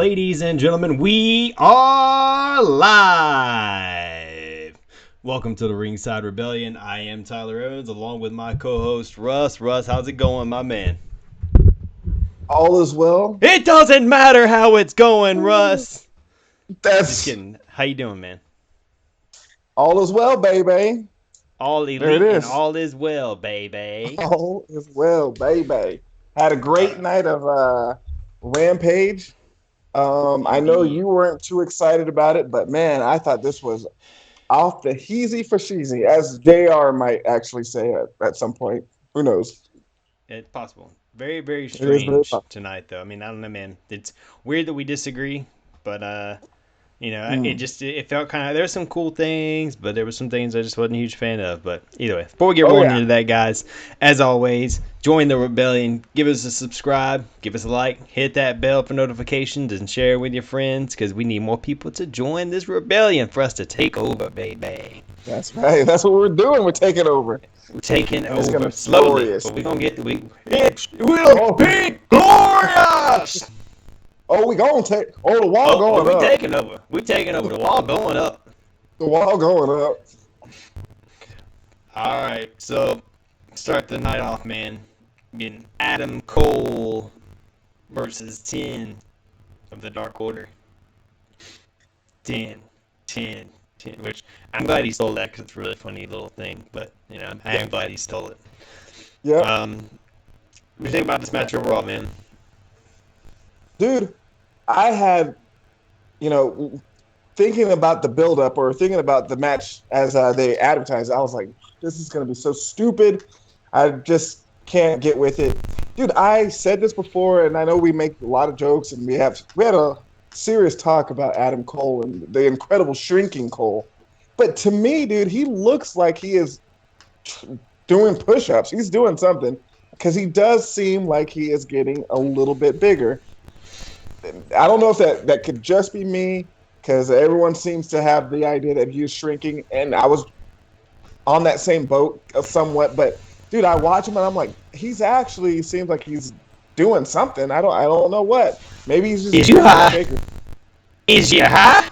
Ladies and gentlemen, we are live. Welcome to the Ringside Rebellion. I am Tyler Evans, along with my co-host Russ. Russ, how's it going, my man? All is well. It doesn't matter how it's going, Russ. Just That's kidding. How you doing, man? all is well, baby. All There it elite and is. all is well, baby. All is well, baby. Had a great night of Rampage. I know Indeed. you weren't too excited about it, but man, I thought this was off the heezy for sheezy, as JR might actually say at some point. Who knows? It's possible. Very, very It is very strange possible. tonight, though. I mean, I don't know, man. It's weird that we disagree, but it Mm. just it felt kind of, there's some cool things, but there were some things I just wasn't a huge fan of. But either way, before we get Oh rolling yeah. into that, guys, as always, join the rebellion. Give us a subscribe, give us a like, hit that bell for notifications, and share it with your friends because we need more people to join this rebellion for us to take over, baby. That's right. That's what we're doing. We're taking over. We're taking It's gonna over be slowly, glorious. but we're gonna get it will Oh, be glorious. we gonna take. Oh, the wall going We up. taking over. We taking over. The wall going up. The wall going up. All right, so start the night off, man. Getting Adam Cole versus 10 of the Dark Order. 10, 10, 10. Which I'm glad he stole that because it's a really funny little thing. But I am glad he stole it. Yeah. What do you think about this match overall, man? Dude, I had, thinking about the build-up or thinking about the match as they advertised, I was like, this is going to be so stupid. I just can't get with it. Dude, I said this before, and I know we make a lot of jokes, and we had a serious talk about Adam Cole and the incredible shrinking Cole. But to me, dude, he looks like he is doing push-ups. He's doing something because he does seem like he is getting a little bit bigger. I don't know if that could just be me because everyone seems to have the idea that he's shrinking, and I was on that same boat somewhat. But dude, I watch him and I'm like, he's actually seems like he's doing something. I don't know what. Maybe he's just Is you high? bigger. Is you high?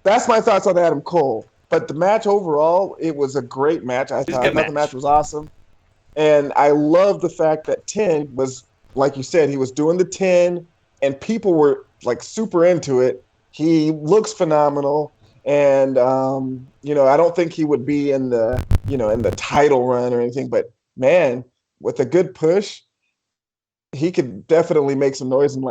That's my thoughts on Adam Cole. But the match overall, it was a great match. I thought the match was awesome, and I love the fact that 10 was, like you said, he was doing the 10. And people were like super into it. He looks phenomenal, and I don't think he would be in the title run or anything. But man, with a good push, he could definitely make some noise in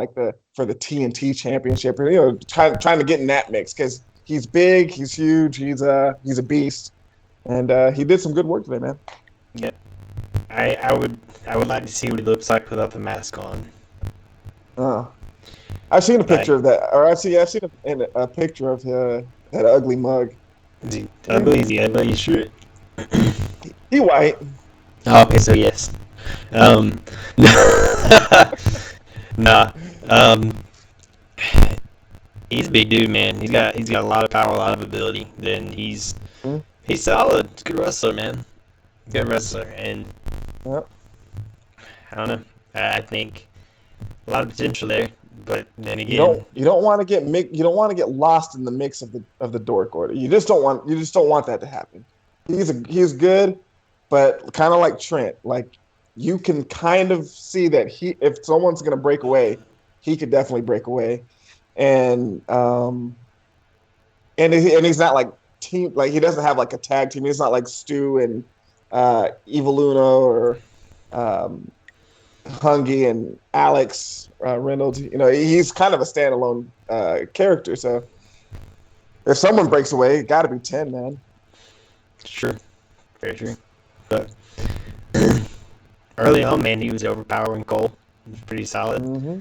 for the TNT Championship. Or, trying to get in that mix because he's big, he's huge, he's a beast, and he did some good work today, man. Yep. I would like to see what he looks like without the mask on. I've seen a picture of that, or I've seen a picture of that ugly mug. Is he ugly? Is he ugly? You sure? He white. Oh, okay, so yes. Nah. He's a big dude, man. He's got a lot of power, a lot of ability. Then he's solid. He's a good wrestler, man. Good wrestler, and Yep. I don't know. I think a lot of potential there. But then again, You don't want to get lost in the mix of the Dork Order. You just don't want that to happen. He's good, but kind of like Trent. Like you can kind of see that if someone's gonna break away, he could definitely break away, and he's not like team, like he doesn't have like a tag team. He's not like Stu and Evil Uno or Hungy and Alex Reynolds. He's kind of a standalone character. So if someone breaks away, it got to be 10, man. sure, very true. But early on, man, he was overpowering Cole. He was pretty solid. Mm-hmm.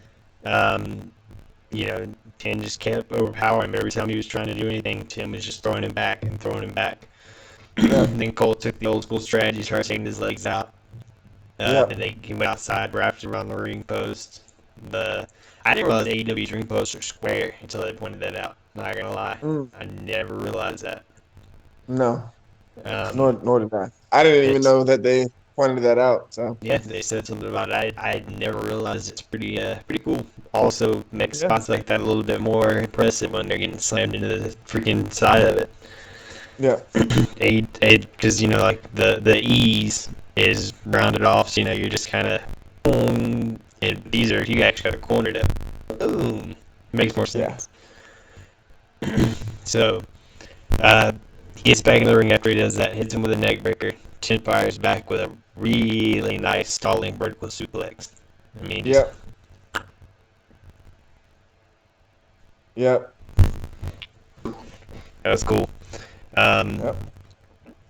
10 just kept overpowering him. Every time he was trying to do anything, Tim was just throwing him back and throwing him back. And then Cole took the old school strategy, started taking his legs out. Then he went outside, wrapped around the ring post. I didn't realize AEW's ring posts are square until they pointed that out. Not gonna lie, I never realized that. No, nor did I. I didn't even know that they pointed that out. So yeah, they said something about it. I never realized it's pretty cool. also makes spots like that a little bit more impressive when they're getting slammed into the freaking side of it. Yeah. Because, like the E's is rounded off, so, you're just kind of boom. And these are, you actually got a corner to boom. Makes more sense. Yeah. So, he gets back in the ring after he does that, hits him with a neck breaker. Chin fires back with a really nice stalling vertical suplex. I mean, just, Yep. that was cool.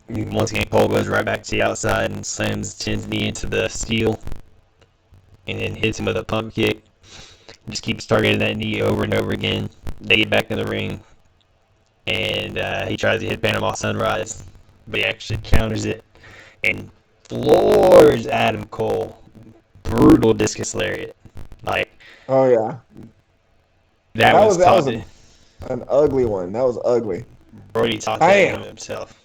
Once again, Cole goes right back to the outside and slams Chin's knee into the steel, and then hits him with a pump kick. Just keeps targeting that knee over and over again. They get back in the ring, and he tries to hit Panama Sunrise, but he actually counters it and floors Adam Cole. Brutal discus lariat. Like, oh yeah, that was an ugly one. That was ugly. Brody taught that him himself.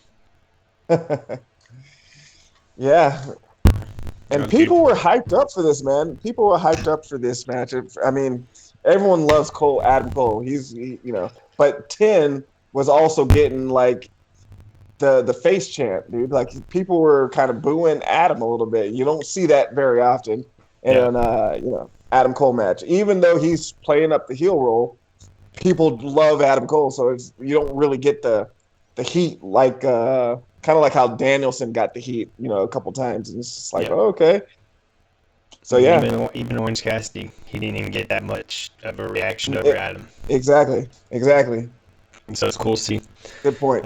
Yeah. And people were hyped up for this, man. People were hyped up for this match. I mean, everyone loves Adam Cole. But 10 was also getting like the face chant, dude. Like people were kind of booing Adam a little bit. You don't see that very often in an Adam Cole match. Even though he's playing up the heel role, people love Adam Cole, so you don't really get the heat like kind of like how Danielson got the heat, a couple times, and it's just like, oh, okay. So yeah, even Orange Cassidy, he didn't even get that much of a reaction over Adam. Exactly. So it's cool to see. Good point.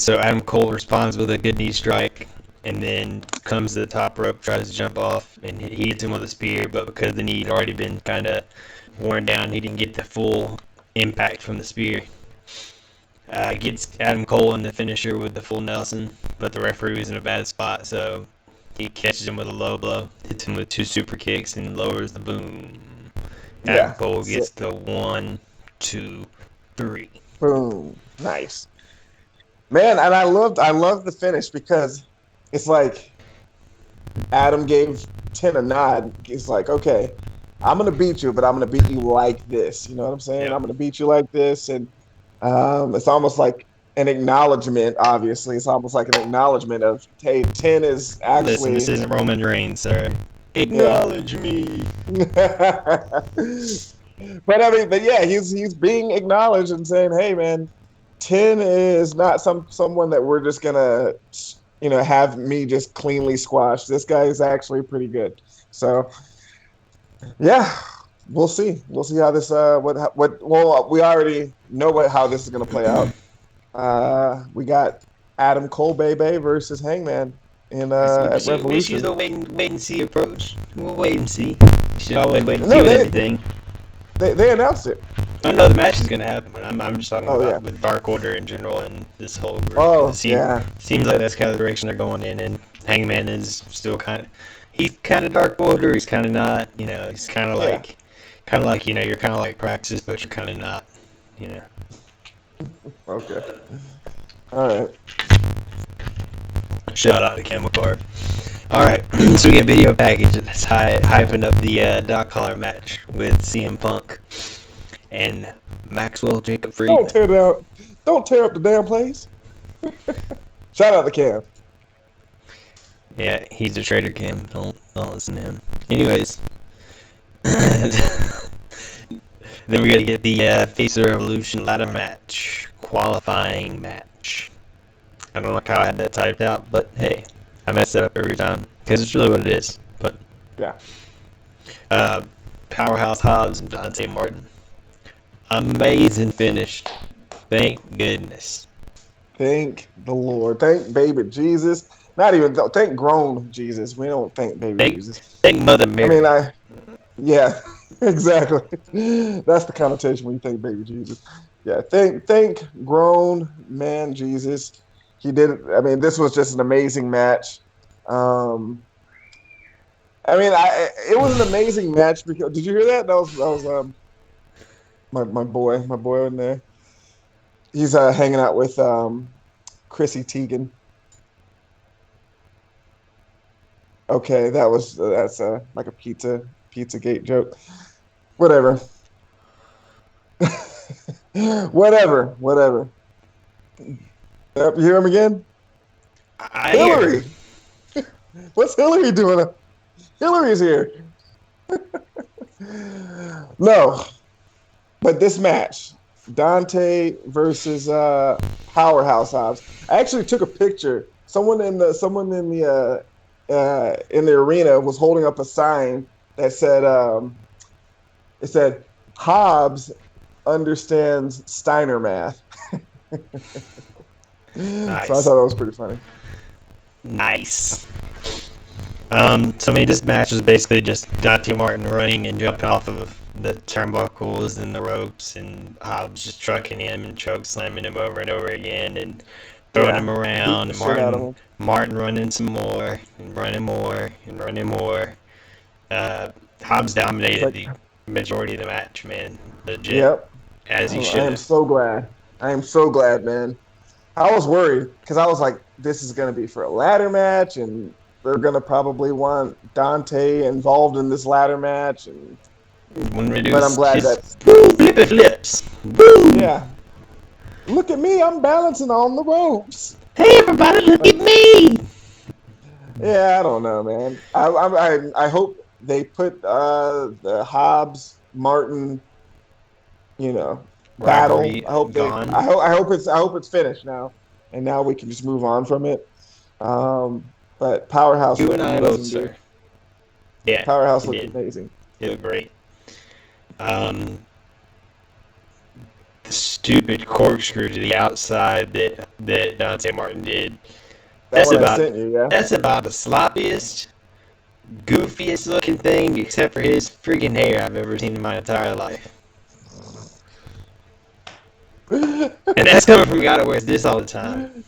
So Adam Cole responds with a good knee strike, and then comes to the top rope, tries to jump off, and he hits him with a spear, but because the knee had already been kind of worn down, he didn't get the full impact from the spear. Gets Adam Cole in the finisher with the full Nelson, but the referee was in a bad spot, so he catches him with a low blow, hits him with 2 super kicks, and lowers the boom. Adam Cole gets the 1, 2, 3. Boom. Nice. Man, and I love the finish because it's like Adam gave 10 a nod. It's like, okay, I'm gonna beat you, but I'm gonna beat you like this. You know what I'm saying? I'm gonna beat you like this, and it's almost like an acknowledgement. Obviously, it's almost like an acknowledgement of, hey, 10 is actually. Listen, this isn't Roman Reigns, sir. Acknowledge me. But yeah, he's being acknowledged and saying, hey, man, 10 is not someone that we're just gonna have me just cleanly squash. This guy is actually pretty good. So yeah, we'll see how this we already know how this is gonna play out. We got Adam Cole Bebe versus Hangman at Revolution. We should wait and see approach. We'll wait and see. You should always wait and see with everything. They announced it. I know the match is gonna happen, but I'm just talking about with Dark Order in general and this whole group. Seems like that's kind of the direction they're going in, and Hangman is still he's kind of Dark Order. He's kind of not. He's kind of like you're kind of like Praxis, but you're kind of not. Okay. All right. Shout out to Camel Card. Alright, so we get a video package that's hyping up the dog collar match with CM Punk and Maxwell Jacob Friedman. Don't tear up the damn place. Shout out to Cam. Yeah, he's a traitor, Cam. Don't listen to him. Anyways, then we gotta get the Face of Revolution ladder match, qualifying match. I don't know how I had that typed out, but hey, I mess it up every time because it's really what it is. But yeah, Powerhouse Hobbs and Dante Martin, amazing finish. Thank goodness. Thank the Lord. Thank baby Jesus. Not even thank grown Jesus. We don't thank baby Jesus. Thank Mother Mary. I mean, yeah, exactly. That's the connotation when you think baby Jesus. Yeah, thank grown man Jesus. He did. I mean, this was just an amazing match. It was an amazing match because did you hear that? That was my boy in there. He's hanging out with Chrissy Teigen. Okay, that's like a Pizzagate joke. Whatever. Whatever. Yep, you hear him again? I hear him. Hillary. What's Hillary doing? Hillary's here. No, but this match, Dante versus Powerhouse Hobbs. I actually took a picture. Someone in the arena was holding up a sign that said it said Hobbs understands Steiner math. Nice. So I thought that was pretty funny. Nice. So I mean, this match was basically just Dante Martin running and jumping off of the turnbuckles and the ropes, and Hobbs just trucking him and choke slamming him over and over again, and throwing him around. And Martin running some more, and running more, and running more. Hobbs dominated the majority of the match, man. Legit. Yep. As he should. I am so glad. I am so glad, man. I was worried because I was like, this is going to be for a ladder match, and they're going to probably want Dante involved in this ladder match. And but I'm glad that flippy flips. Woo! Yeah. Look at me, I'm balancing on the ropes. Hey everybody, look at me. Yeah, I don't know, man. I hope they put the Hobbs Martin, battle. I hope it's finished now, and now we can just move on from it. But Powerhouse, you and I both, sir. Yeah, Powerhouse looked amazing. It looked great. The stupid corkscrew to the outside that Dante Martin did. That's about the sloppiest, goofiest looking thing, except for his freaking hair, I've ever seen in my entire life. And that's coming from a guy that wears this all the time.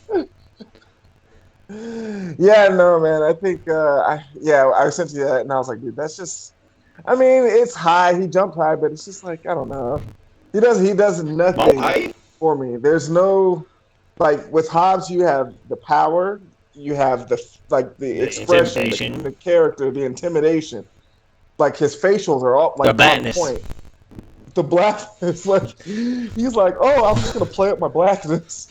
Yeah, no, man. I think, I sent you that, and I was like, dude, that's just. I mean, it's high. He jumped high, but it's just like, I don't know. He does nothing for me. There's no, like with Hobbs, you have the power, you have the expression, the character, the intimidation. Like his facials are all like on point. The blackness, like he's like, oh, I'm just gonna play up my blackness.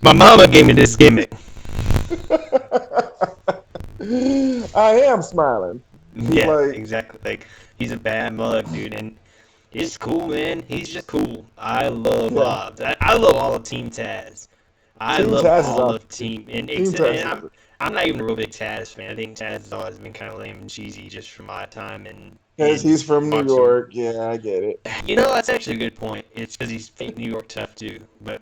My mama gave me this gimmick. I am smiling. Exactly. Like he's a bad mug, dude, and it's cool, man. He's just cool. I love Hobbs. I love all of Team Taz. I love all of Team. And I'm not even a real big Taz fan. I think Taz has always been kind of lame and cheesy just from my time. And because he's from New York. Yeah, I get it. That's actually a good point. It's because he's fake New York tough, too. But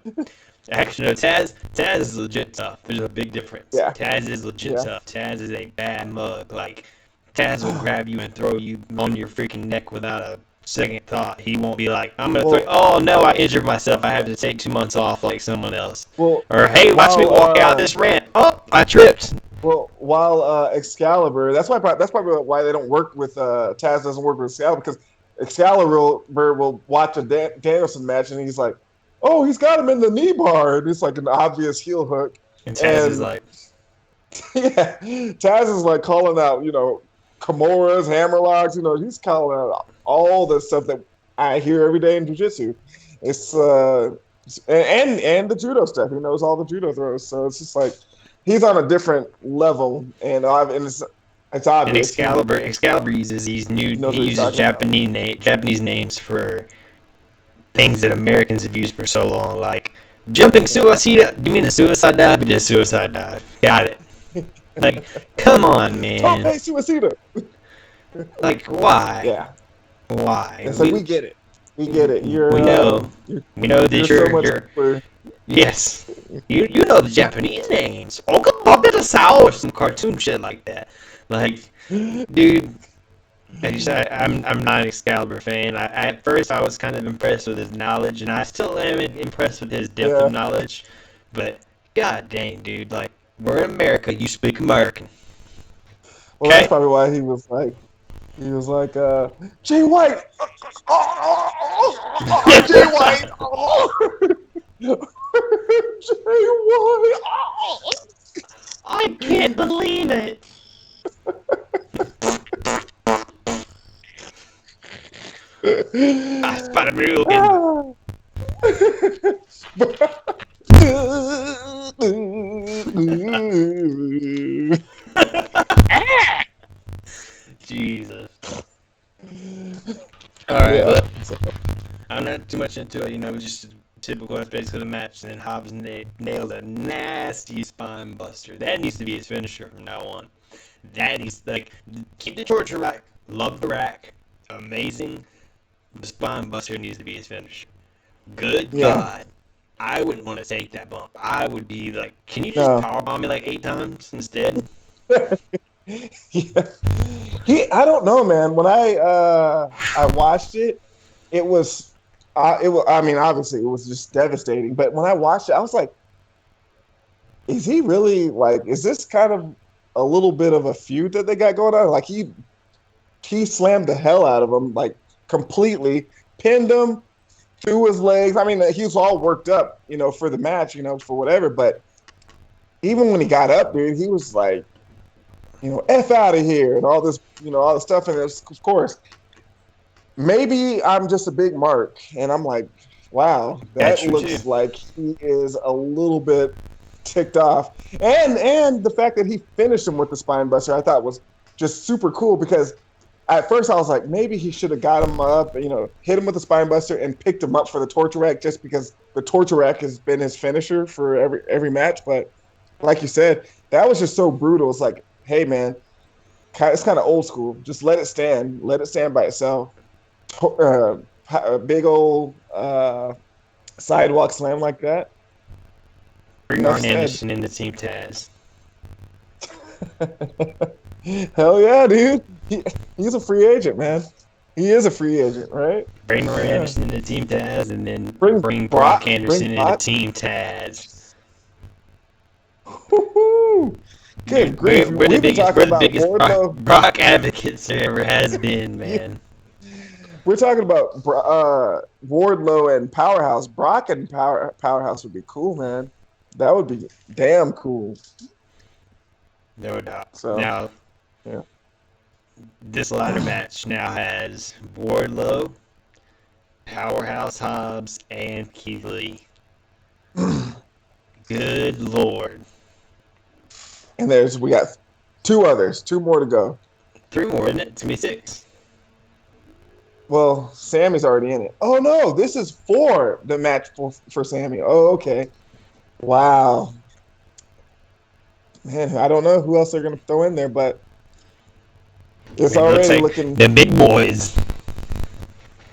actually, no, Taz is legit tough. There's a big difference. Yeah. Taz is legit tough. Taz is a bad mug. Like, Taz will grab you and throw you on your freaking neck without a second thought. He won't be like, I'm going to throw, oh no, I injured myself. I have to take 2 months off like someone else. Or, hey, watch me walk out this ramp. Oh, I tripped. Well, while Excalibur, that's probably why they don't work with, Taz doesn't work with Excalibur, because Excalibur will watch a Danielson match and he's like, oh, he's got him in the knee bar. And it's like an obvious heel hook. And Taz is like. Yeah, Taz is like calling out, Kimuras, hammerlocks, he's calling out all the stuff that I hear every day in jiu-jitsu. It's and the judo stuff. He knows all the judo throws, so it's just like he's on a different level, and it's obvious. And Excalibur uses these Japanese names for things that Americans have used for so long, like jumping suicide. You mean a suicide dive? It is suicide dive. Got it. Like, come on, man. Hey, suicida. Like, why? Yeah. Why? And so we get it. We get it. We know that you're yes. You know the Japanese names. Or some cartoon shit like that. Like, dude. I'm not an Excalibur fan. At first I was kind of impressed with his knowledge, and I still am impressed with his depth of knowledge. But god dang, dude, like, we're in America. You speak American. Well, that's probably why he was like, Jay White. Jay White. Jay White. I can't believe it. I spotted Broken. Jesus. All right, Yeah. but I'm not too much into it. Just typical aspects of the match. And then Hobbs nailed a nasty spine buster. That needs to be his finisher from now on. That is keep the torture rack. Love the rack. Amazing. The spine buster needs to be his finisher. Good Yeah. God. I wouldn't want to take that bump. I would be like, can you just No. powerbomb me like 8 times instead? Yeah. I don't know, man. When I watched it, I mean, obviously it was just devastating. But when I watched it, I was like, is he really like? Is this kind of a little bit of a feud that they got going on? Like he slammed the hell out of him, like completely pinned him through his legs. I mean, he was all worked up, for the match, for whatever. But even when he got up, dude, he was like, F out of here and all this, all the stuff. And of course, maybe I'm just a big mark. And I'm like, wow, That's that true too. looks like he is a little bit ticked off. And the fact that he finished him with the spine buster, I thought was just super cool because at first I was like, maybe he should have got him up, hit him with the spine buster and picked him up for the torture rack just because the torture rack has been his finisher for every match. But like you said, that was just so brutal. It's like, hey man, it's kind of old school. Just let it stand. Let it stand by itself. A big old sidewalk slam like that. Bring Enough Arn said. Anderson into Team Taz. Hell yeah, dude. He's a free agent, man. He is a free agent, right? Bring Arn Anderson into Team Taz, and then bring Brock Brock Anderson into Team Taz. Woo-hoo. Good grief. We're the We've been talking about biggest Wardlow. Brock advocates there ever has been, man. We're talking about Wardlow and Powerhouse. Brock and Powerhouse would be cool, man. That would be damn cool. No doubt. So, now, yeah. This ladder match now has Wardlow, Powerhouse Hobbs, and Keith Lee. Good Lord. And we got two more to go. 3 more, isn't it? It's going to be 6. Well, Sammy's already in it. Oh, no, this is 4, the match for Sammy. Oh, okay. Wow. Man, I don't know who else they're going to throw in there, but it's already looking... The big boys.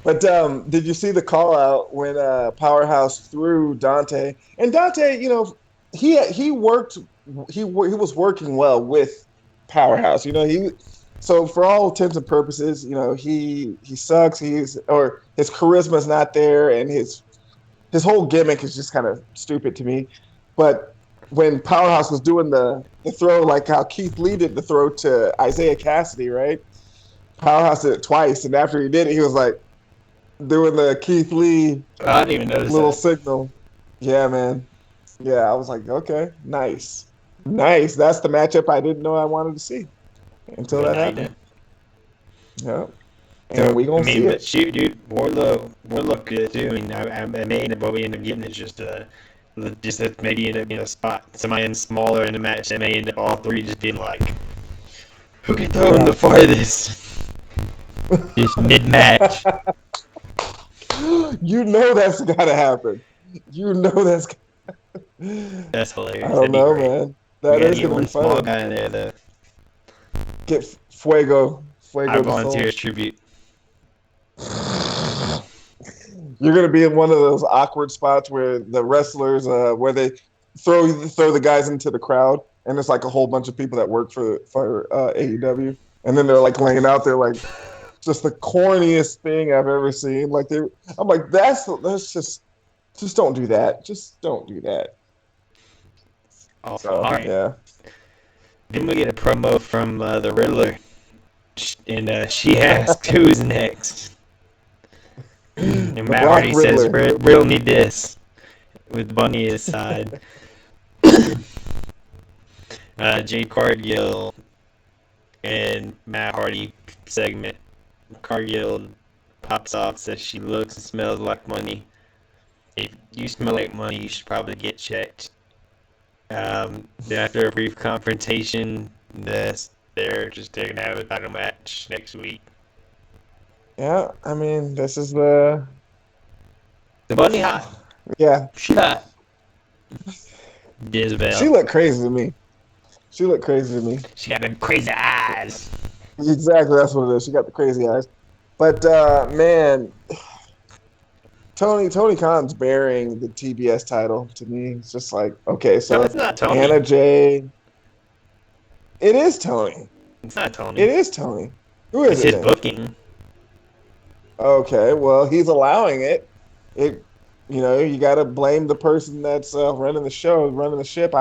But did you see the call out when Powerhouse threw Dante? And Dante, he was working well with Powerhouse. So for all intents and purposes, he sucks. His charisma's not there, and his whole gimmick is just kind of stupid to me. But when Powerhouse was doing the throw, like how Keith Lee did the throw to Isaiah Cassidy, right? Powerhouse did it twice, and after he did it, he was like doing the Keith Lee I didn't even notice little that. signal. Yeah, man. Yeah, I was like, okay, nice. That's the matchup I didn't know I wanted to see until that happened. Yeah. And we gonna see it. Shoot, dude, Wardlow good too. I mean, I may end up what we end up getting is just maybe end up being a spot. Somebody in smaller in the match that may end up all 3 just being like, who can throw him the farthest? Just mid match. That's gotta happen. That's hilarious. I don't know, man. That is gonna be fun. Small guy in there though. Get Fuego. I volunteer as tribute. You're gonna be in one of those awkward spots where the wrestlers, where they throw the guys into the crowd, and it's like a whole bunch of people that work for AEW, and then they're like laying out there like just the corniest thing I've ever seen. I'm like, that's just don't do that. Just don't do that. Oh, so, all right. Yeah. Then we get a promo from the Riddler, and she asks, "Who's next?" And Matt Hardy says, "Riddle need this," with Bunny at his side. Jade Cargill and Matt Hardy segment. Cargill pops off, says she looks and smells like money. If you smell like money, you should probably get checked. Then after a brief confrontation, they're gonna have a title match next week. Yeah, I mean, this is the bunny hot. Yeah. She hot. Jezebel. She looked crazy to me. She looked crazy to me. She got them crazy eyes. Exactly, that's what it is. She got the crazy eyes. But man, Tony Khan's bearing the TBS title to me. It's just like, okay, so no, it's not Tony. Anna Jay. It is Tony. It's not Tony. It is Tony. Who is it's it? His then? booking. Okay, well, he's allowing it. You got to blame the person that's running the show, running the ship.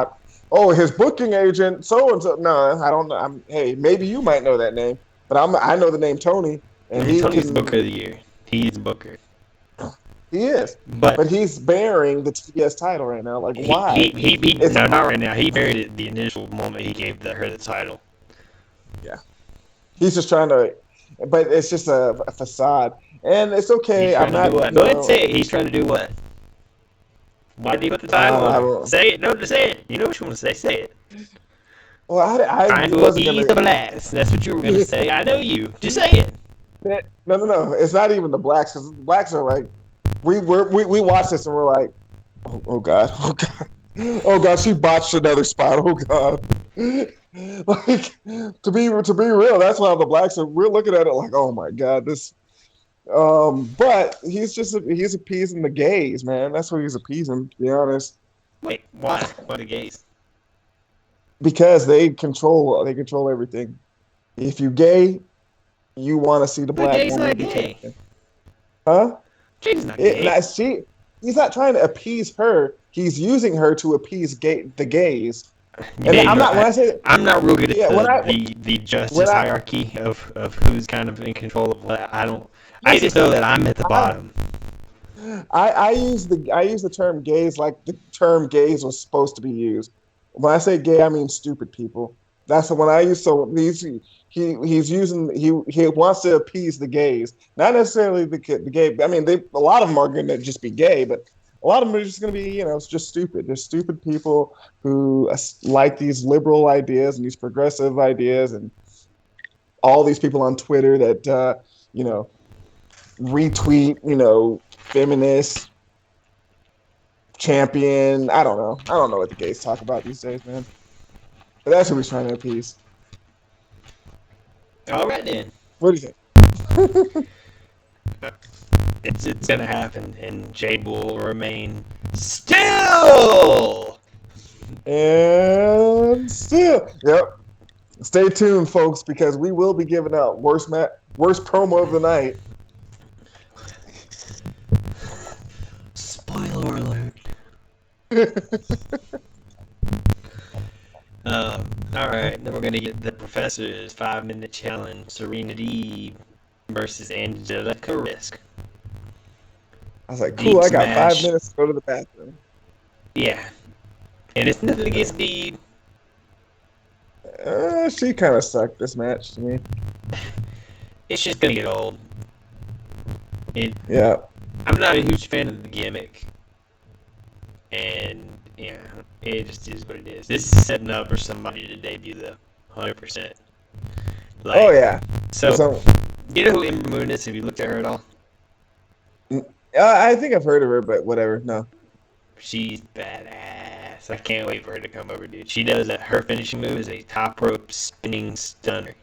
His booking agent, so and so. No, I don't know. Hey, maybe you might know that name, but I know the name Tony, and Tony's Booker of the Year. He's Booker. He is, but he's bearing the TBS title right now. Like, why? No, not right now. He buried it the initial moment he gave her the title. Yeah, he's just trying to, but it's just a facade, and it's okay. I'm not. Go ahead and say it. He's trying to do what? Why did he put the title on? Say it. No, just say it. You know what you want to say. Say it. Well, I trying to appease the blacks. That's what you were gonna say. I know you. Just say it. No. It's not even the blacks, because the blacks are like, we watch this and we're like, oh god, she botched another spot. Oh god. Like, to be real, that's why the blacks are. We're looking at it like, oh my god, this. But he's appeasing the gays, man. That's what he's appeasing, to be honest. Wait, why? Why the gays? Because they control everything. If you gay, you want to see the black woman. Not gay. Huh? She's not gay. He's not trying to appease her. He's using her to appease the gays. And I'm not real good at the justice hierarchy of who's kind of in control of what. I just know that I'm at the bottom. I use the term gays like the term gays was supposed to be used. When I say gay, I mean stupid people. That's the one I use. So he wants to appease the gays, not necessarily the gay. I mean, a lot of them are going to just be gay, but a lot of them are just going to be, it's just stupid. They're stupid people who like these liberal ideas and these progressive ideas, and all these people on Twitter that retweet, feminist champion. I don't know what the gays talk about these days, man. But that's who he's trying to appease. All right then. What do you think? It's gonna happen, and Jade will remain still. And still, yep. Stay tuned, folks, because we will be giving out worst promo of the night. Spoiler alert. Alright, then we're gonna get the Professor's 5-minute challenge. Serena Deeb versus Angelica Risk. I was like, cool, Deeb I got smash. 5 minutes to go to the bathroom. Yeah. And it's nothing against Deeb. She kind of sucked this match to me. It's just gonna get old. Yeah. I'm not a huge fan of the gimmick. And, yeah, it just is what it is. This is setting up for somebody to debut, though. 100%. Oh, yeah. So, you know who Ember Moon is? Have you looked at her at all? I think I've heard of her, but whatever. No. She's badass. I can't wait for her to come over, dude. She does that. Her finishing move is a top rope spinning stunner.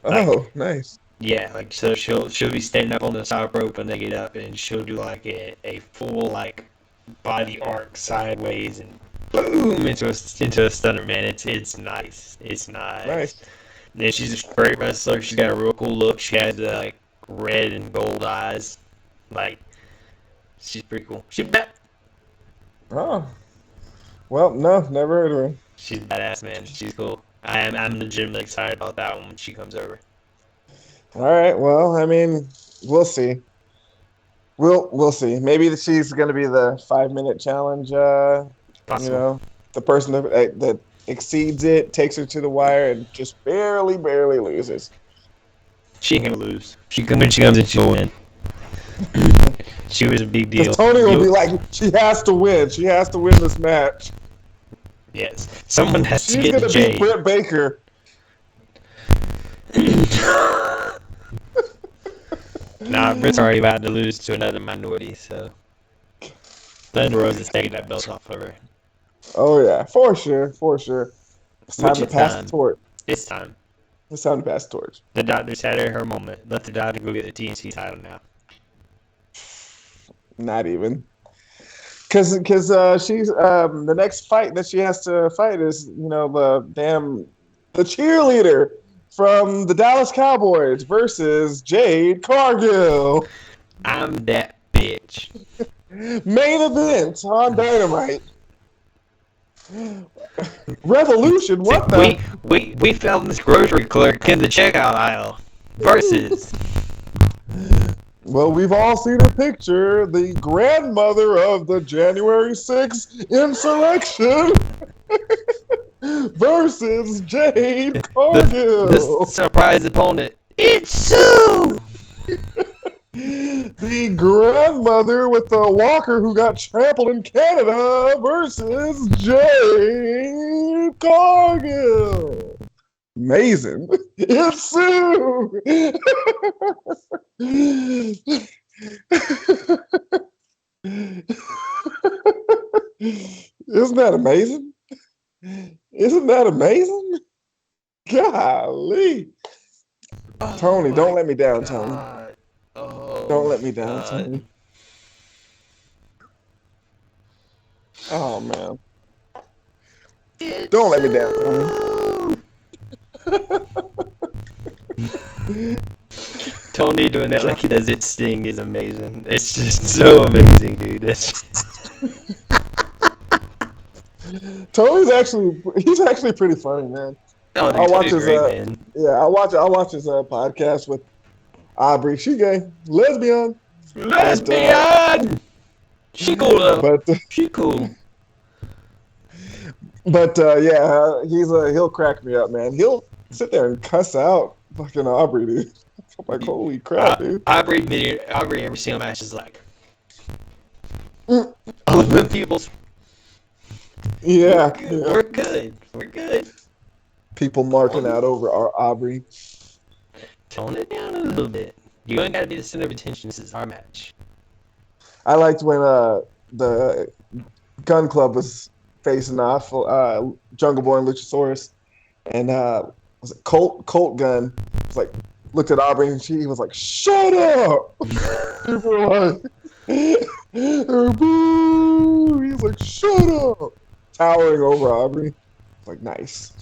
Nice. Yeah, so she'll be standing up on the top rope when they get up, and she'll do a full body arc sideways and boom into a stunner. Man, it's nice. It's nice. And she's a great wrestler. She's got a real cool look. She has red and gold eyes. She's pretty cool. She's back. Oh. Well, no, never heard of her. She's badass, man. She's cool. I'm legitimately excited about that one when she comes over. All right. Well, I mean, we'll see. We'll see. Maybe she's going to be the 5-minute challenge. Possible. The person that exceeds it, takes her to the wire, and just barely loses. She ain't gonna lose. When she comes in, she'll win. She was a big Because deal. Tony will be like, she has to win. She has to win this match. Yes. Someone has to She's get the gonna beat J. Britt Baker. Nah, Britt's already about to lose to another minority, so Thunder Rosa's taking that belt off of her. Oh yeah, for sure, for sure. It's time to pass the torch. It's time. It's time to pass the torch. The doctor's had her moment. Let the doctor go get the TNT title now. Not even. Because she's the next fight that she has to fight is the cheerleader from the Dallas Cowboys versus Jade Cargill. I'm that bitch. Main event on Dynamite. Revolution. What the? We found this grocery clerk in the checkout aisle. Versus. Well, we've all seen a picture. The grandmother of the January 6th insurrection versus Jade Cargill. The surprise opponent. It's Sue! The grandmother with the walker who got trampled in Canada versus Jade Cargill. Amazing. It's Sue. Isn't that amazing? Isn't that amazing? Golly. Oh, Tony, don't let me down, Tony. Oh, don't let me down, Tony. Oh, man. Don't let me down, Tony. Tony doing that like he does its Sting is amazing. It's just so amazing, dude. Tony's actually pretty funny, man. Oh, I'll watch his man. Yeah, I'll watch his podcast with Aubrey. She gay, lesbian. She cool though. But she cool. But yeah, he'll crack me up, man. He'll sit there and cuss out fucking Aubrey, dude. I'm like, holy crap, dude. Aubrey every single match is like, all of them people's. Yeah, we're good. We're good. People marking out over our Aubrey. Tone it down a little bit. You ain't got to be the center of attention. This is our match. I liked when the Gun Club was facing off Jungle Boy and Luchasaurus, and was it Colt Gun was like looked at Aubrey and he was like, "Shut up!" People were like, "Boo!" He's like, "Shut up!" Towering over Aubrey. Like, nice.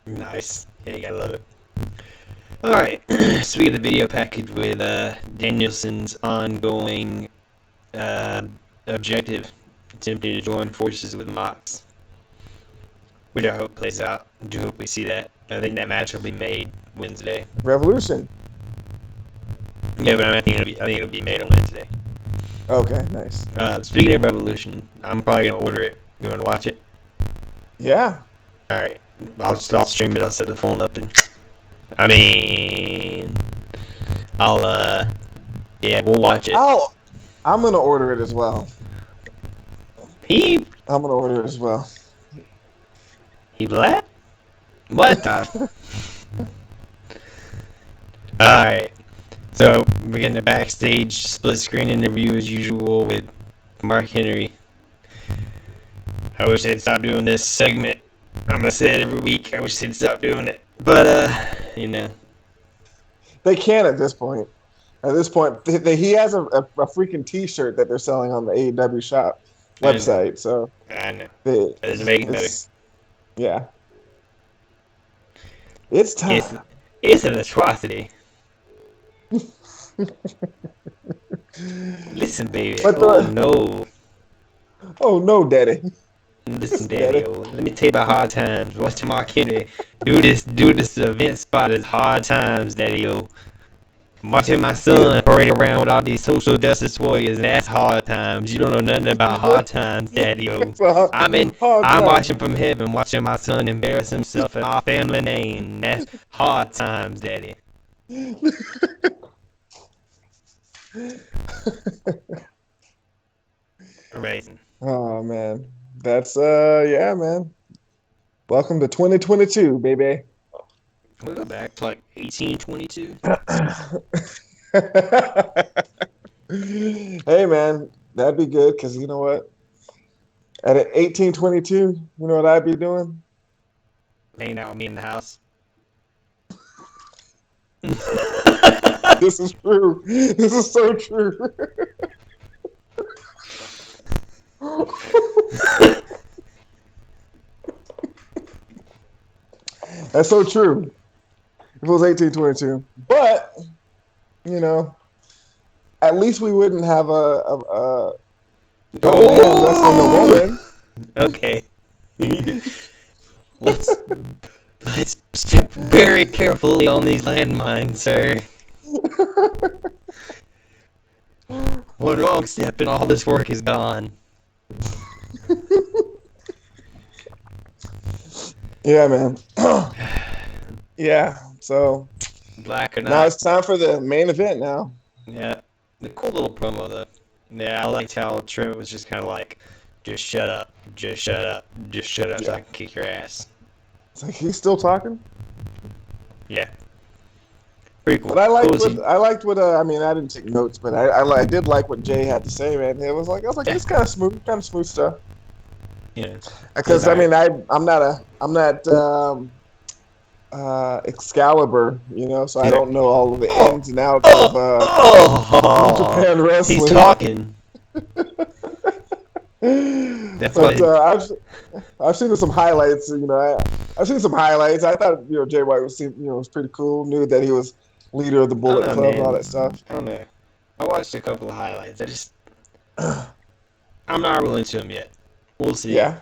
Yeah, you gotta love it. All right. Speaking of the video package with Danielson's ongoing objective, attempting to join forces with Mox, which I hope plays out. I do hope we see that. I think that match will be made Wednesday. Revolution. Yeah, but I think it'll be made on Wednesday. Okay, nice. Speaking of Revolution, I'm probably gonna order it. You want to watch it? Yeah. All right. I'll stream it. I'll set the phone up and. Yeah, we'll watch it. I'm gonna order it as well. I'm gonna order it as well. He black? What the? Alright. So, we're getting a backstage split screen interview as usual with Mark Henry. I wish they'd stop doing this segment. I'm gonna say it every week. I wish they'd stop doing it. But, They can at this point. At this point, he has a freaking T-shirt that they're selling on the AEW shop website. So I know. It's making better. Yeah. It's time. It's an atrocity. Listen, baby. No. Oh, no, daddy. Listen, daddy. Let me tell you about hard times. Watch Mark Henry do this event spot as hard times, daddy. Watching my son parade around with all these social justice warriors, and that's hard times. You don't know nothing about hard times, daddy. I'm watching from heaven, watching my son embarrass himself in our family name. That's hard times, daddy. Amazing. Oh man, that's yeah, man. Welcome to 2022, baby. We'll go back to like 1822. Hey man, that'd be good because you know what? At 1822, you know what I'd be doing? Hanging out with me in the house. This is true. This is so true. That's so true. If it was 1822, but you know, at least we wouldn't have a man wrestling a Oh! woman. Okay. let's let's step very carefully on these landmines, sir. One wrong step and all this work is gone. Yeah, man. Yeah. So Black or now not. it's time for the main event. Now. Yeah. The cool little promo though. Yeah, I liked how Trent was just kind of like, just shut up, just shut up, just shut up so I Yeah. can kick your ass. It's like he's still talking. Yeah. Pretty cool. But I liked Cool as what he. I liked what I mean I didn't take notes, but I did like what Jay had to say, man. It was like I was like Yeah. it's kind of smooth stuff. Yeah. Because I mean I'm not Excalibur, you know, so I don't know all of the Oh, ins and outs of New oh, Japan he's wrestling. talking. That's But why. I've seen some highlights. You know, I've seen some highlights. I thought Jay White was pretty cool. Knew that he was leader of the I don't Bullet know, Club and all man. that stuff. I don't know. I watched a couple of highlights. I'm not really into him yet. We'll see. Yeah,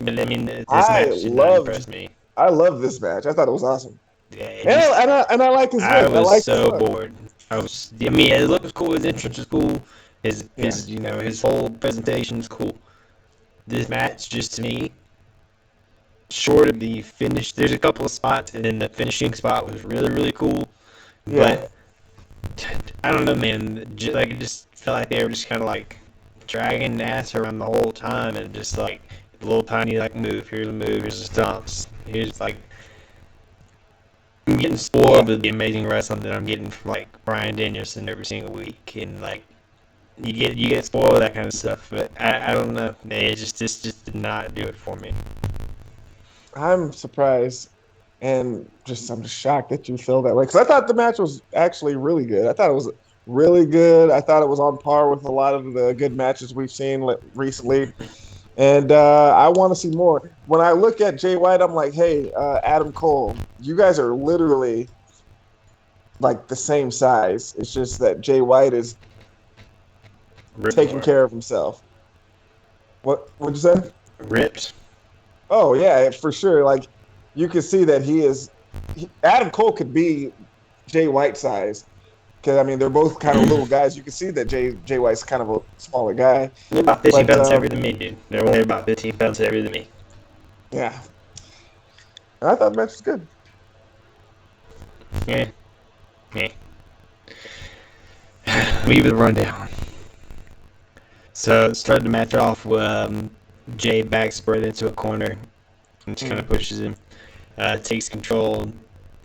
But I mean, this I match did not loved impress me. I loved this match. I thought it was awesome, Yeah, it and just I like his I look. I was like his so look. bored. I mean, his look was cool. His entrance was cool. Yeah, His whole presentation was cool. This match, just to me, short of the finish, there's a couple of spots, and then the finishing spot was really, really cool. yeah, But I don't know, man. Like it just felt like they were just kind of like dragging the ass around the whole time, and just like a little tiny like move. Here's a move. Here's the stomps. Here's like I'm getting yeah. spoiled with the amazing wrestling that I'm getting from like Brian Danielson every single week, and like you get spoiled with that kind of stuff. But I don't know. It just this just did not do it for me. I'm surprised and I'm just shocked that you feel that way because I thought the match was actually really good. I thought it was really good. I thought it was on par with a lot of the good matches we've seen recently, and I want to see more. When I look at Jay White, I'm like, hey, Adam Cole, you guys are literally like the same size. It's just that Jay White is Ripped taking more. care of himself. What would you say? Ripped. Oh yeah, for sure. Like you can see that Adam Cole could be Jay White size because I mean they're both kind of little guys. You can see that Jay White's kind of a smaller guy, They're about 15 but pounds heavier than me, dude. They're only about 15 pounds heavier than me. yeah, and I thought the match was good. Yeah. Yeah. Leave the rundown. So started the match off with Jay back spread into a corner and just kind of pushes him. Takes control.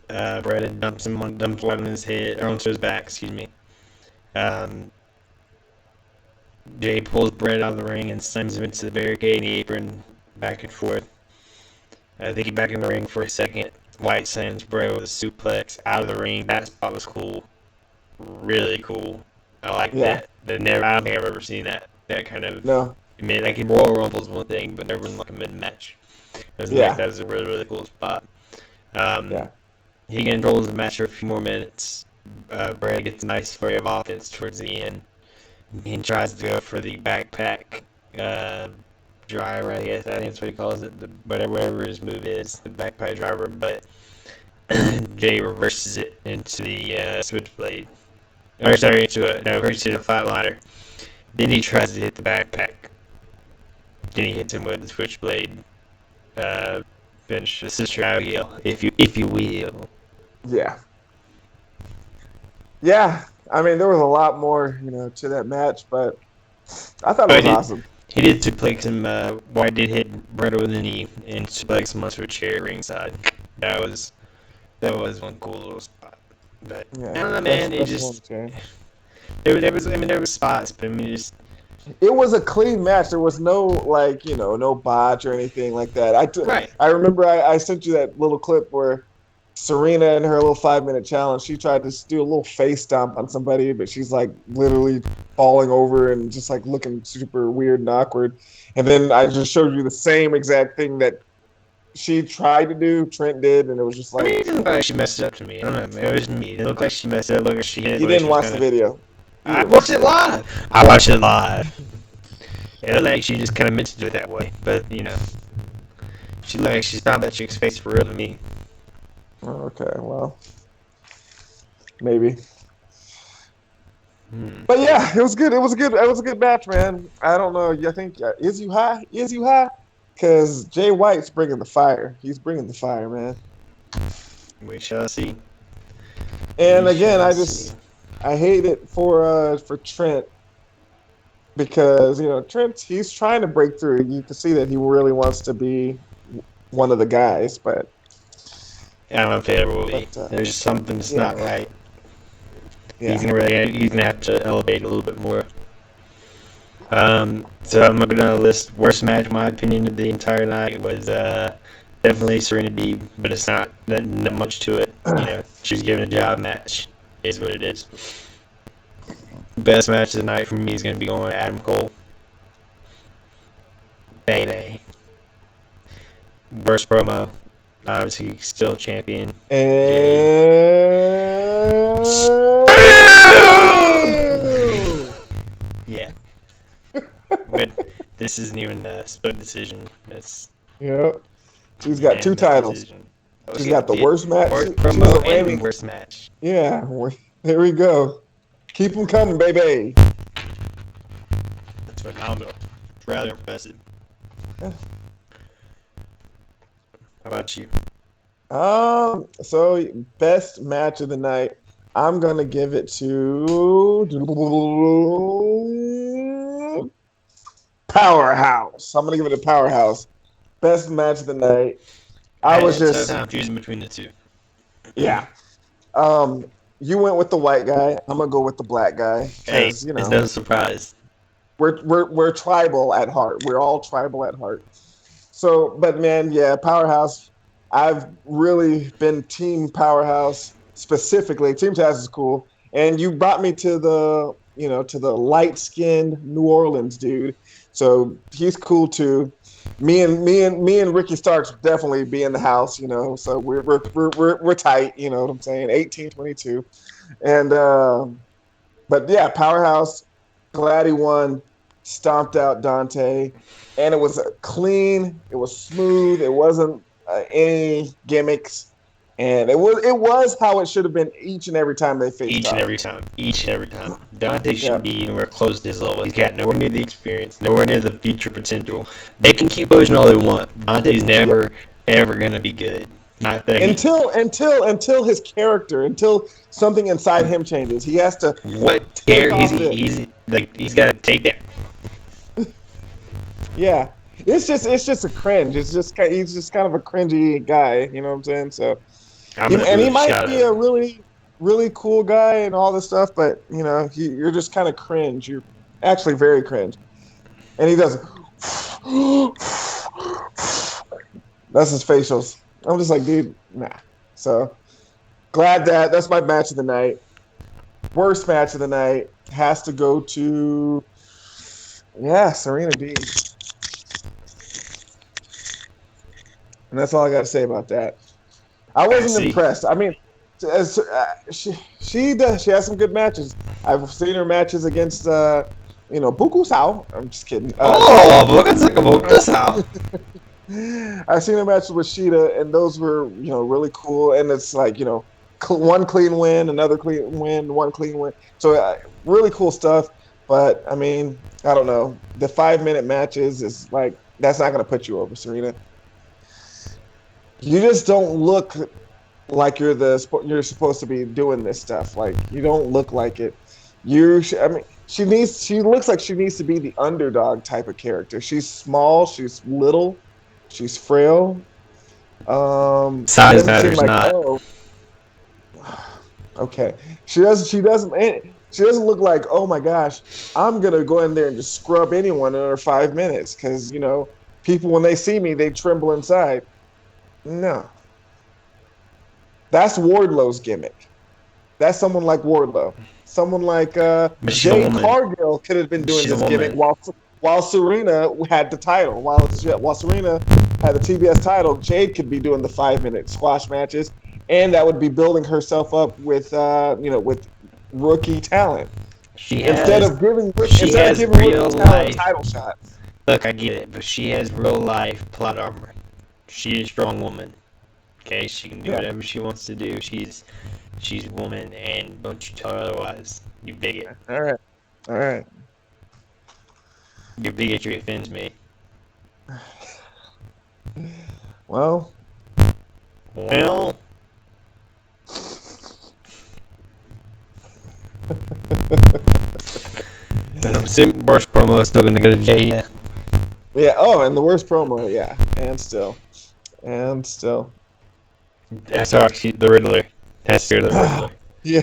Brett dumps blood on his head or onto his back. Excuse me. Um, Jay pulls Brett out of the ring and slams him into the barricade and the apron, back and forth. They get back in the ring for a second. White slams Brett with a suplex out of the ring. That spot was cool, really cool. I like Yeah, that. I don't think I've ever seen that. That kind of. no, I mean, like in Royal Rumble's one thing, but never in like a mid match. yeah, That was a really really cool spot. Um, yeah, he controls the match for a few more minutes. Brad gets a nice flurry of offense towards the end. He tries to go for the backpack uh, driver, I guess. I think that's what he calls it. Whatever his move is, the backpack driver. But Jay reverses it into the switchblade. Or sorry, into the flatliner. Then he tries to hit the backpack. Then he hits him with the switchblade. Uh, finish. This is Trial, if you will. yeah. Yeah, I mean, there was a lot more, to that match, but I thought it Oh, was awesome. he did suplex him. White did hit right over the knee and suplex him onto a chair ringside. That was one cool little spot. But I Yeah, don't know, man. It special on the just chain. there was spots, but I mean, just It was a clean match. There was no no botch or anything like that. right. I remember I sent you that little clip where Serena in her little 5-minute challenge, she tried to do a little face stomp on somebody, but she's like literally falling over and just like looking super weird and awkward. And then I just showed you the same exact thing that she tried to do, Trent did, and it was just I mean, like it didn't look like she messed it up to me. I don't know. Maybe it was me. It didn't look like she messed it up. It looked like she hit it. you Like she didn't was watch kind the of. video. You I didn't watch watched the it video. live. I watched it live. It looked like she just kind of meant to do it that way, but she looked like she found that chick's face for real to me. Okay, well, maybe. Hmm. But yeah, it was good. It was a good match, man. I don't know. I think is you high? Is you high? Because Jay White's bringing the fire. He's bringing the fire, man. We shall see. And We again, shall see. I hate it for Trent because Trent, he's trying to break through. You can see that he really wants to be one of the guys, but I don't know if it ever will be. but There's something that's yeah, not right. yeah. He's gonna have to elevate a little bit more. So I'm gonna list worst match in my opinion of the entire night was definitely Serena Deeb, but it's not that much to it. She was given a job match, is what it is. Best match of the night for me is gonna be going Adam Cole. Bane. Worst promo, obviously still champion. Jay. And Yeah. But this isn't even a split decision. That's yeah, she's got two unanimous titles. decision. She's Okay, got the worst match. worst She's promo a and reigning. worst match. Yeah, there we go. Keep them coming, baby. That's phenomenal. It's rather impressive. Yeah. How about you? So best match of the night. I'm gonna give it to Powerhouse. I'm gonna give it a Powerhouse. Best match of the night. I was So just I'm choosing between the two. yeah. Um, you went with the white guy. I'm gonna go with the black guy Hey, because it's no surprise. we're tribal at heart. We're all tribal at heart. So, but man, yeah, Powerhouse. I've really been Team Powerhouse specifically. Team Taz is cool, and you brought me to the light skinned New Orleans dude. So he's cool too. Me and Ricky Starks definitely be in the house. So we're tight. You know what I'm saying? 18-22, and but yeah, Powerhouse. Glad he won. Stomped out Dante, and it was clean. It was smooth. It wasn't any gimmicks, and it was how it should have been each and every time they faced Each off. and every time. Each and every time. Dante should Yeah. be anywhere close to his level. He's got nowhere near the experience, nowhere near the future potential. They can keep pushing all they want. Dante's never, ever gonna be good. Not that Until his character, until something inside him changes, he has to what take care off this. he's got to take that. Yeah, it's just a cringe. He's just kind of a cringy guy. You know what I'm saying? So. I'm gonna And he really might shout be a out. really, really cool guy and all this stuff, but you're just kind of cringe. You're actually very cringe. And he does that's his facials. I'm just like, dude, nah. So glad that's my match of the night. Worst match of the night has to go to Serena D. And that's all I got to say about that. I wasn't See, impressed. I mean, she does. She has some good matches. I've seen her matches against Buku Sao. I'm just kidding. look at this out. I've seen her matches with Sheeta, and those were really cool. And it's like one clean win, another clean win, one clean win. So really cool stuff. But I mean, I don't know. The 5-minute matches is like that's not going to put you over, Serena. You just don't look like you're supposed to be doing this stuff. Like you don't look like it. I mean, she looks like she needs to be the underdog type of character. She's small, she's little, she's frail. It Size doesn't seem matters like, not. oh, okay. She doesn't look like, oh my gosh, I'm gonna go in there and just scrub anyone in under 5 minutes because people when they see me they tremble inside. No, that's Wardlow's gimmick. That's someone like Wardlow. Someone like But she's a Jade woman. Cargill could have been doing She's a this gimmick woman. while Serena had the title. While Serena had the TBS title, Jade could be doing the 5 minute squash matches, and that would be building herself up with rookie talent She instead has of giving she has real rookie talent life. title shots. Look, I get it, but she has real life plot armor. She is a strong woman. Okay, she can do Yeah. whatever she wants to do. She's a woman, and don't you tell her otherwise. You bigot. All right. All right. Your bigotry offends me. Well. Well. And I'm assuming worst promo is still gonna go to Jay. Yeah. Yeah. Oh, and the worst promo. Yeah. And still. Sorry, the Riddler. That's the Riddler. Yeah.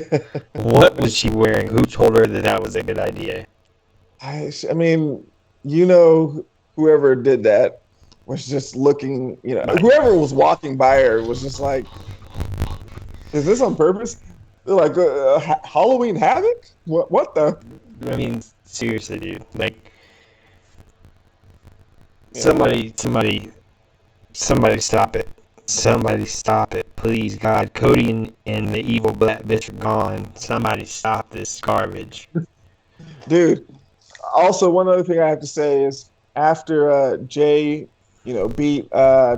What was she wearing? Who told her that was a good idea? I mean, whoever did that was just looking, whoever was walking by her was just like, is this on purpose? They're like, Halloween Havoc? What the? I mean, seriously, dude. Like, Yeah. somebody stop it. Somebody stop it. Please, God. Cody and the evil black bitch are gone. Somebody stop this garbage. Dude, also, one other thing I have to say is after Jay, beat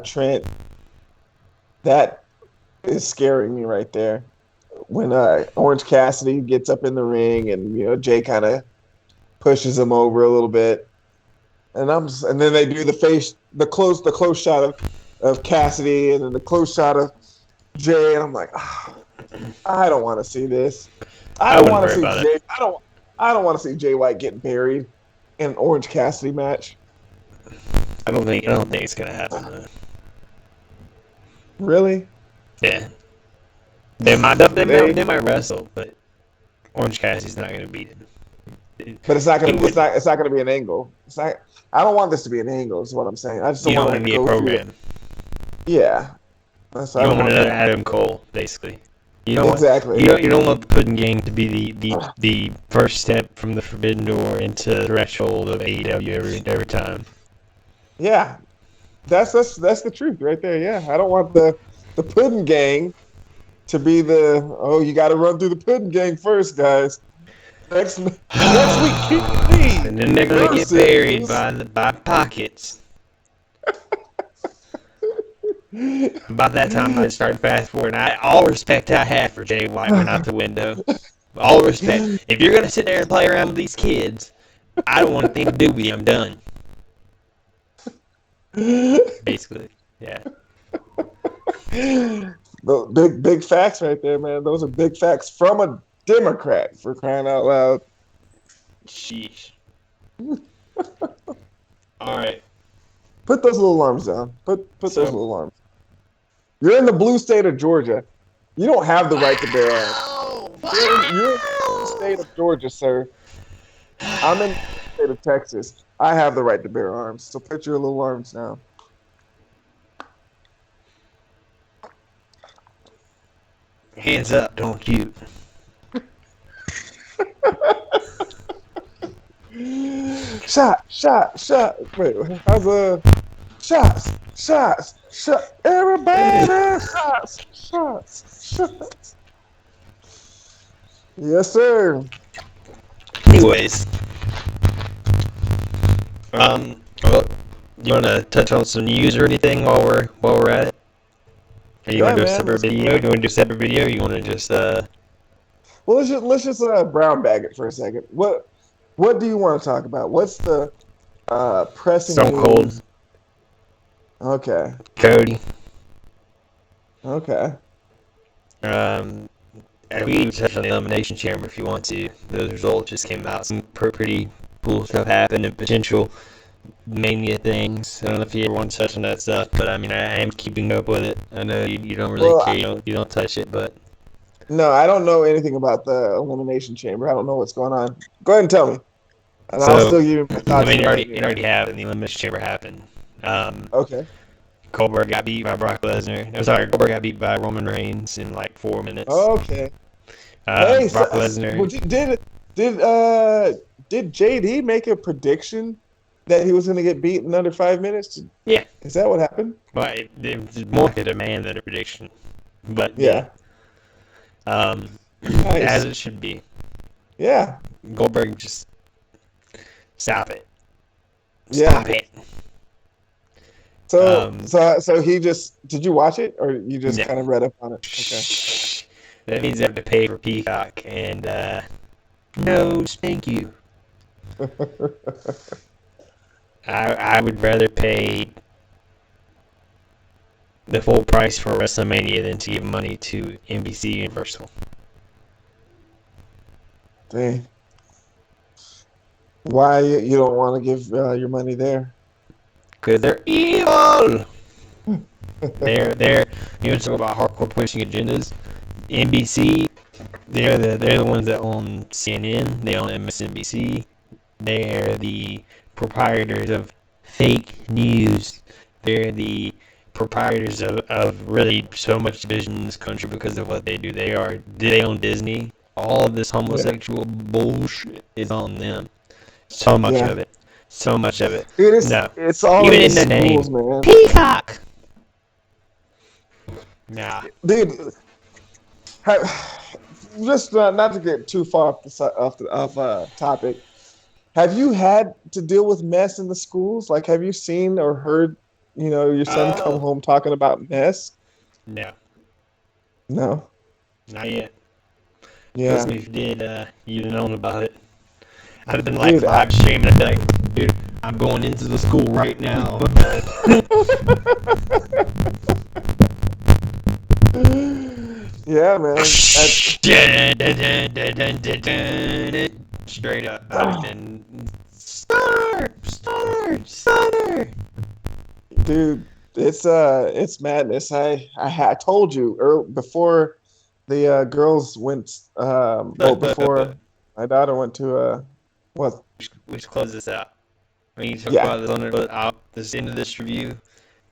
Trent, that is scaring me right there. When Orange Cassidy gets up in the ring and Jay kind of pushes him over a little bit, and then they do the close shot of Cassidy, and then the close shot of Jay, and I'm like, I don't want to see this. I don't want to see Jay. I don't want to see Jay White get buried in an Orange Cassidy match. I don't think it's gonna happen. Though. Really? Yeah. They might wrestle, but Orange Cassidy's not gonna beat him. But it's not gonna be an angle. I don't want this to be an angle. Is what I'm saying. I just don't want to be a program. Yeah. You don't want another Adam Cole, basically. You don't exactly. You don't want the pudding game to be the first step from the forbidden door into the threshold of AEW every time. Yeah, that's the truth right there. Yeah, I don't want the pudding gang to be you got to run through the pudding gang first, guys. Next week, Keith Lee, and then they're gonna get buried by pockets. About that time, I started fast forwarding. All respect I have for Jay White went out the window. All respect. If you're gonna sit there and play around with these kids, I don't want anything to do with you. I'm done. Basically, yeah. The big facts right there, man. Those are big facts from a Democrat, for crying out loud. Sheesh. All right. Put those little arms down. Put those little arms. You're in the blue state of Georgia. You don't have the right to bear arms. You're in the blue state of Georgia, sir. I'm in the state of Texas. I have the right to bear arms. So put your little arms down. Hands up, don't you. Shot. Wait, how's shots. Everybody, shots. Yes, sir. Anyways, well, you want to touch on some news or anything while we're at it? Or you want to do a separate video? Do you want to do a separate video? Or you want to just Well, let's just brown bag it for a second. What do you want to talk about? What's the pressing Stone Cold. Okay. Cody. Okay. And we can touch on the Elimination Chamber if you want to. Those results just came out. Some pretty cool stuff happened and potential Mania things. I don't know if you ever want to touch on that stuff, but I mean, I am keeping up with it. I know you don't really Well, care, you don't touch it, but no, I don't know anything about the Elimination Chamber. I don't know what's going on. Go ahead and tell me, and I'll so still give you my I thoughts mean, in a minute. it already happened. The Elimination Chamber happened. Okay. Goldberg got beat by Brock Lesnar. I'm sorry, Goldberg got beat by Roman Reigns in like 4 minutes. Okay. Hey, Brock so, Lesnar. did JD make a prediction that he was going to get beat in under 5 minutes? Yeah, Is that what happened? but it was more like a demand than a prediction. But Yeah. Nice. as it should be. Yeah. Goldberg just stop it. Yeah. Stop it. So he just did you watch it or you just kind of read up on it? Okay. That means I have to pay for Peacock and no, thank you. I would rather pay the full price for WrestleMania than to give money to NBC Universal. Dang. Why you don't want to give your money there? Because they're evil. they're you know, talk about hardcore pushing agendas. NBC, they're the ones that own CNN. They own MSNBC. They're the proprietors of fake news. They're the proprietors of really so much division in this country because of what they do. They own Disney. All of this homosexual bullshit is on them. So much of it. So much of it. Dude, No. it's all Even in the name. man. Peacock! Nah. Dude, just not to get too far off topic. Have you had to deal with mess in the schools? Like, have you seen or heard, your son come home talking about mess? No. No. Not yet. Yeah. Trust me, if you did, you'd have known about it. I'd have been like live streaming and be like, dude, I'm going into the school right now. Yeah, man. Straight up. I'd have been Stunner. Dude, it's madness. I told you before the girls went before my daughter went to what? We should close this out. We need to talk about this on this end of this review.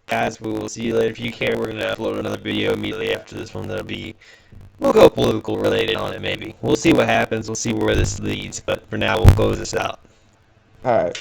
Guys, we will see you later. If you care, we're going to upload another video immediately after this one. We'll go political related on it maybe. We'll see what happens. We'll see where this leads. But for now, we'll close this out. All right.